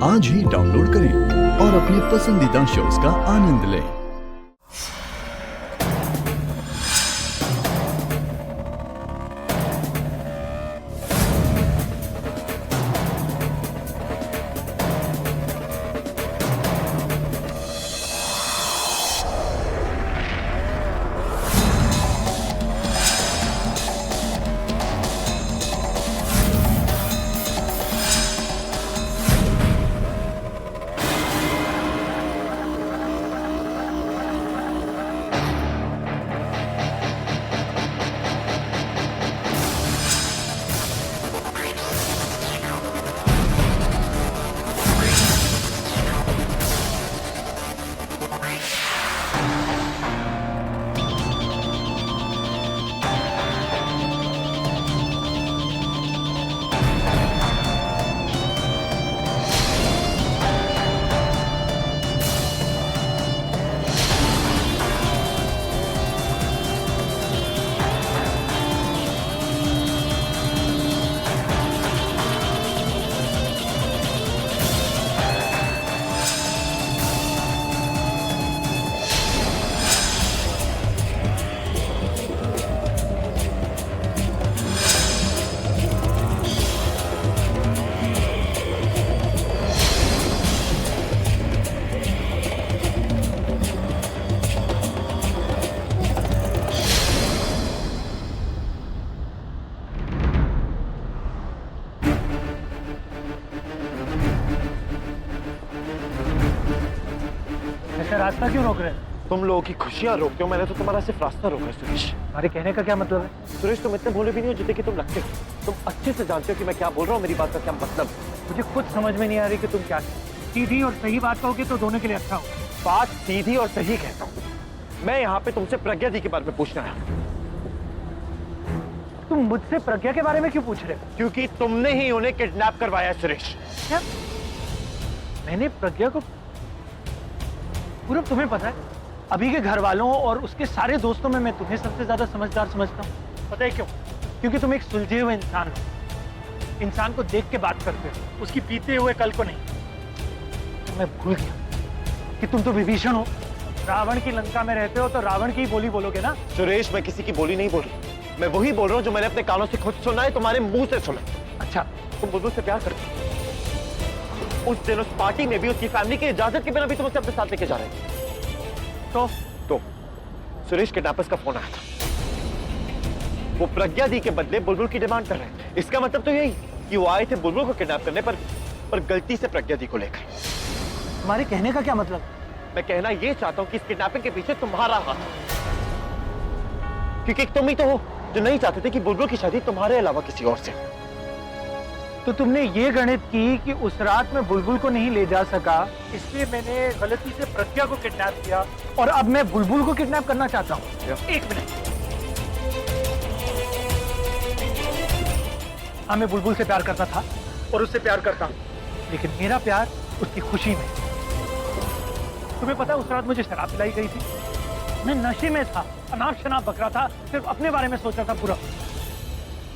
आज ही डाउनलोड करें और अपने पसंदीदा शोज का आनंद लें। ऐसा रास्ता क्यों रोक रहे हैं? तुम लोगों की खुशियां रोकते हो, मैंने तो तुम्हारा सिर्फ रास्ता रोका है सुरेश। हमारे कहने का क्या मतलब है? सुरेश तुम इतने भोले भी नहीं हो जितने कि तुम लगते हो। तुम अच्छे से जानते हो कि मैं क्या बोल रहा हूँ, मेरी बात का क्या मतलब। मुझे खुद समझ में नहीं आ रही कि तुम क्या सीधी और सही बात कहोगे तो दोनों के लिए अच्छा हो। बात सीधी और सही कहता हूँ। मैं यहाँ पे तुमसे प्रज्ञा दी के बारे में पूछना है। तुम मुझसे प्रज्ञा के बारे में क्यों पूछ रहे हो? क्योंकि तुमने ही उन्हें किडनैप करवाया है सुरेश। क्या मैंने प्रज्ञा को? पूरब तुम्हें पता है, अभी के घर वालों और उसके सारे दोस्तों में मैं तुम्हें सबसे ज्यादा समझदार समझता हूँ। पता है क्यों? क्योंकि तुम एक सुलझे हुए इंसान हो। इंसान को देख के बात करते हो, उसकी बीते हुए कल को नहीं। तो मैं भूल गया कि तुम तो विभीषण हो। रावण की लंका में रहते हो तो रावण की ही बोली बोलोगे ना? सुरेश मैं किसी की बोली नहीं बोल रही, मैं वही बोल रहा हूँ जो मैंने अपने कानों से खुद सुना है, तुम्हारे मुंह से सुना। अच्छा, तुम बुलबुल से प्यार करते हो। उस दिन उस पार्टी में भी उसकी फैमिली की इजाजत के बिना भी तुम उसे अपने साथ लेके जा रहे थे। तो सुरेश किडनैपर्स का फोन आया था। वो प्रज्ञा दी के बदले बुलबुल की डिमांड कर रहे हैं। इसका मतलब तो यही कि वो आए थे बुलबुल को किडनैप करने पर गलती से प्रज्ञा दी को लेकर। तुम्हारे कहने का क्या मतलब? मैं कहना ये चाहता हूं कि इस किडनैपिंग के पीछे तुम्हारा हाथ है, क्योंकि तुम ही तो हो जो नहीं चाहते थे कि बुलबुल की शादी तुम्हारे अलावा किसी और से। तो तुमने ये गणित की कि उस रात में बुलबुल को नहीं ले जा सका, इसलिए मैंने गलती से प्रज्ञा को किडनैप किया और अब मैं बुलबुल को किडनैप करना चाहता हूँ। एक मिनट। हाँ, मैं बुलबुल से प्यार करता था और उससे प्यार करता हूँ, लेकिन मेरा प्यार उसकी खुशी में। तुम्हें पता है उस रात मुझे शराब पिलाई गई थी। मैं नशे में था, अनाप शनाप बकरा था, सिर्फ अपने बारे में सोचा था पूरा।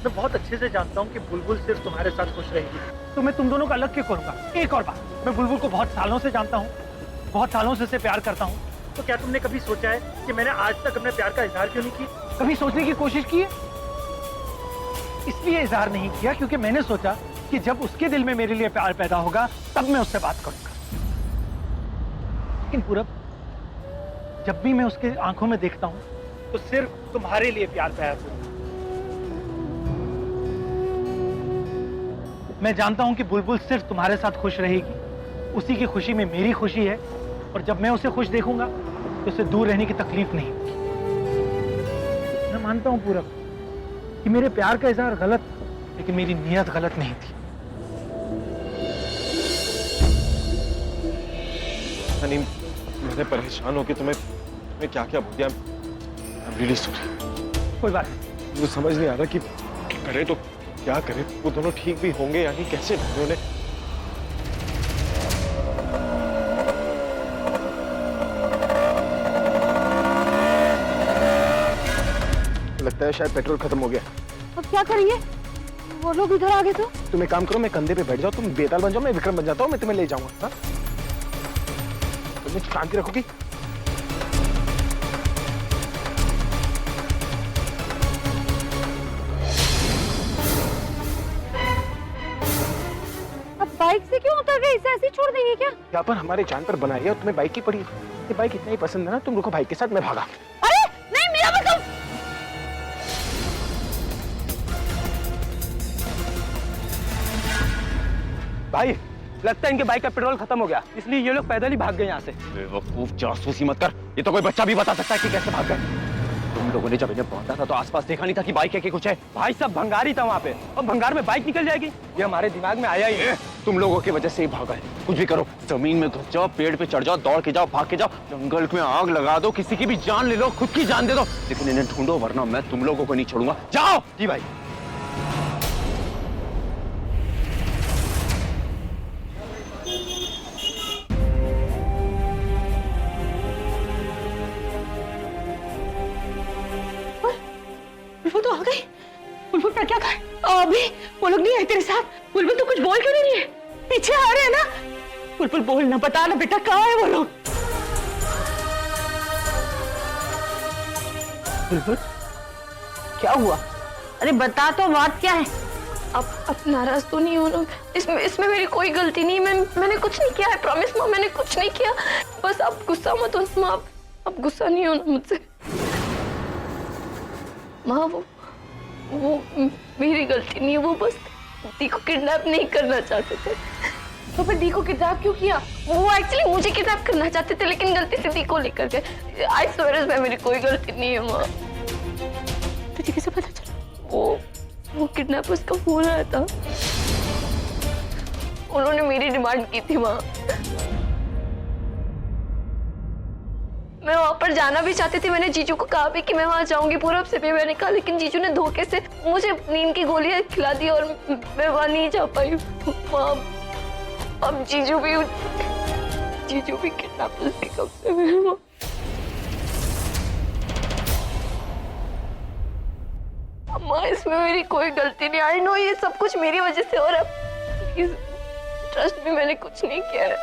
मैं बहुत अच्छे से जानता हूँ कि बुलबुल सिर्फ तुम्हारे साथ खुश रहेगी, तो मैं तुम दोनों को अलग क्यों करूंगा? एक और बात, मैं बुलबुल को बहुत सालों से जानता हूँ, बहुत सालों से प्यार करता हूँ। तो क्या तुमने कभी सोचा है कि मैंने आज तक अपने प्यार का इजहार क्यों नहीं किया? कभी सोचने की कोशिश की है? इसलिए इजहार नहीं किया क्योंकि मैंने सोचा कि जब उसके दिल में मेरे लिए प्यार पैदा होगा तब मैं उससे बात करूंगा। लेकिन पूरब, जब भी मैं उसके आंखों में देखता हूँ तो सिर्फ तुम्हारे लिए प्यार पैदा होगा। मैं जानता हूं कि बुलबुल सिर्फ तुम्हारे साथ खुश रहेगी, उसी की खुशी में मेरी खुशी है, और जब मैं उसे खुश देखूंगा तो उसे दूर रहने की तकलीफ नहीं होगी। मैं मानता हूं पूरब कि मेरे प्यार का इजहार गलत, लेकिन मेरी नीयत गलत नहीं थी। हनी, मैंने परेशान हो कि तुम्हें क्या क्या बोल दिया। I'm really sorry। कोई बात नहीं। मुझे समझ नहीं आ रहा कि करे तो क्या करे। वो दोनों ठीक भी होंगे यानी कैसे ढूंढे उन्हें। लगता है शायद पेट्रोल खत्म हो गया। अब क्या करेंगे? वो लोग इधर आ गए तो? तुम एक काम करो, मैं कंधे पे बैठ जाओ, तुम बेताल बन जाओ, मैं विक्रम बन जाता हूँ, मैं तुम्हें ले जाऊंगा। हाँ? तुम शांति रखोगी? अब बाइक से क्यों उतर गए? इसे ऐसे ही छोड़ देंगे क्या? यहाँ पर हमारे जान पर बनाई है और तुम्हें बाइक की पड़ी है। ये बाइक इतना ही पसंद है ना, तुम रुको बाइक के साथ, मैं भागा। अरे नहीं, मेरा मतलब। भाई लगता है इनके बाइक का पेट्रोल खत्म हो गया, इसलिए ये लोग पैदल ही भाग गए यहाँ से। बेवकूफ, जासूसी मत कर। ये तो कोई बच्चा भी बता सकता है कि कैसे भाग गए। तुम लोगों ने जब इन्हें पहुंचा था तो आसपास देखा नहीं था कि बाइक है कि कुछ है? भाई सब भंगारी था वहाँ पे, और भंगार में बाइक निकल जाएगी, ये हमारे दिमाग में आया ही नहीं। तुम लोगों की वजह से ही भागा है। कुछ भी करो, जमीन में घुस जाओ, पेड़ पे चढ़ जाओ, दौड़ के जाओ, भाग के जाओ, जंगल में आग लगा दो, किसी की भी जान ले लो, खुद की जान दे दो, लेकिन इन्हें ढूंढो, वरना मैं तुम लोगों को नहीं छोड़ूंगा। जाओ। जी भाई। बुलबुल तो आ गई। बुलबुल पर क्या कर? अभी वो लोग नहीं आए तेरे साथ? बुलबुल तो कुछ बोल क्यों नहीं रही है? पीछे आ रहे हैं ना? बुलबुल बोलना, बता ना बेटा, कहाँ है वो लोग? बुलबुल क्या हुआ? अरे बता तो, बात क्या है? अब नाराज तो नहीं हो लोग? इसमें मेरी कोई गलती नहीं। मैंने कुछ नहीं किया है, प्रॉमिस माँ, मैंने कुछ नहीं किया। बस अब गुस्सा मत हो माँ, अब गुस्सा नहीं होना मुझसे। माँ वो मेरी गलती नहीं है, वो बस दी को किडनैप नहीं करना चाहते थे। तो फिर दी को किडनैप क्यों किया? वो एक्चुअली मुझे किडनैप करना चाहते थे, लेकिन गलती से दी को लेकर गए। आई स्वेयर इसमें मेरी कोई गलती नहीं है माँ। तुझे कैसे पता चला? वो किडनैपर्स का फोन आया था, उन्होंने मेरी डिमांड की थी माँ। मैं वहां पर जाना भी चाहती थी, मैंने जीजू को कहा भी कि मैं वहां जाऊंगी पूरब से भी मैंने कहा, लेकिन जीजू ने धोखे से मुझे नींद की गोलियां खिला दी और मैं वहां नहीं जा पाई। अब जीजू भी किडनैपर्स के कब्जे में है। माँ इसमें मेरी कोई गलती नहीं। आई नो ये सब कुछ मेरी वजह से हो रहा है, प्लीज ट्रस्ट में, मैंने कुछ नहीं किया है।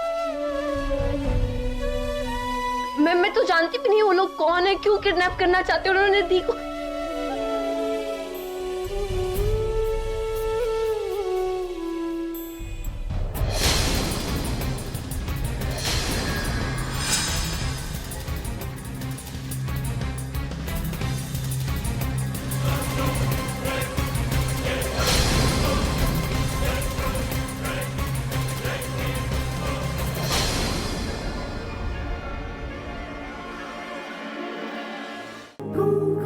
मैं तो जानती भी नहीं वो लोग कौन है, क्यों किडनैप करना चाहते हैं उन्होंने दी को। Ooh.